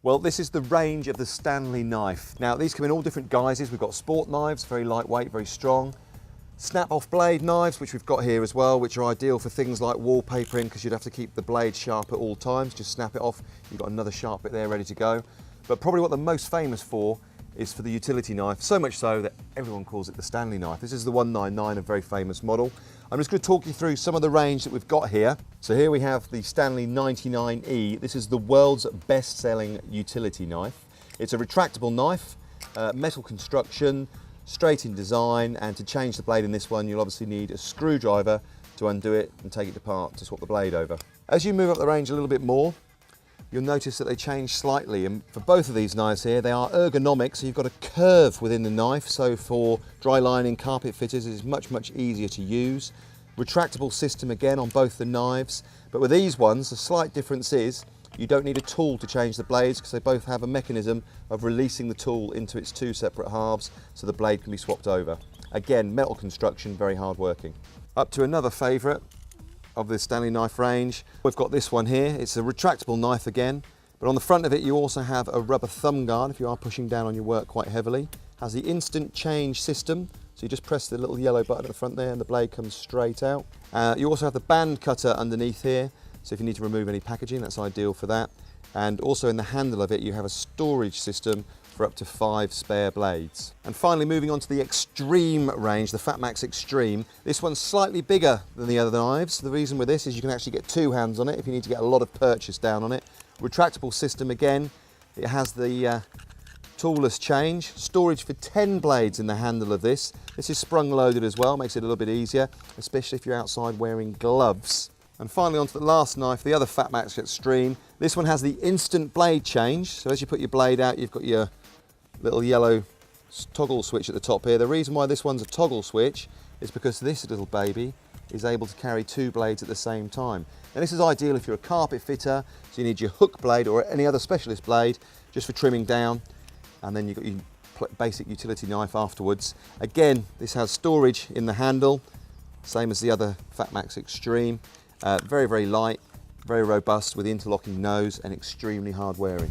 Well, this is the range of the Stanley Knife. Now, these come in all different guises. We've got sport knives, very lightweight, very strong. Snap-off blade knives, which we've got here as well, which are ideal for things like wallpapering, because you'd have to keep the blade sharp at all times. Just snap it off, you've got another sharp bit there ready to go. But probably what they're most famous for is for the utility knife, so much so that everyone calls it the Stanley Knife. This is the 199, a very famous model. I'm just going to talk you through some of the range that we've got here. So here we have the Stanley 99E. This is the world's best-selling utility knife. It's a retractable knife, metal construction, straight in design, and to change the blade in this one, you'll obviously need a screwdriver to undo it and take it apart to swap the blade over. As you move up the range a little bit more, you'll notice that they change slightly, and for both of these knives here, they are ergonomic, so you've got a curve within the knife, so for dry lining, carpet fitters, it's much easier to use. Retractable system again on both the knives, but with these ones, the slight difference is you don't need a tool to change the blades, because they both have a mechanism of releasing the tool into its two separate halves, so the blade can be swapped over. Again, metal construction, very hard working. Up to another favourite of the Stanley Knife range. We've got this one here. It's a retractable knife again, but on the front of it you also have a rubber thumb guard if you are pushing down on your work quite heavily. Has the instant change system, so you just press the little yellow button at the front there and the blade comes straight out. You also have the band cutter underneath here, so if you need to remove any packaging, that's ideal for that. And also in the handle of it you have a storage system for up to 5 spare blades. And finally, moving on to the Extreme range, the Fatmax Extreme. This one's slightly bigger than the other knives. The reason with this is you can actually get 2 hands on it if you need to get a lot of purchase down on it. Retractable system again. It has the toolless change. Storage for 10 blades in the handle of this. This is sprung loaded as well, makes it a little bit easier, especially if you're outside wearing gloves. And finally onto the last knife, the other Fatmax Extreme. This one has the instant blade change. So as you put your blade out, you've got your little yellow toggle switch at the top here. The reason why this one's a toggle switch is because this little baby is able to carry 2 blades at the same time. And this is ideal if you're a carpet fitter, so you need your hook blade or any other specialist blade just for trimming down, and then you've got your basic utility knife afterwards. Again, this has storage in the handle, same as the other Fatmax Extreme. Very light, very robust with interlocking nose and extremely hard wearing.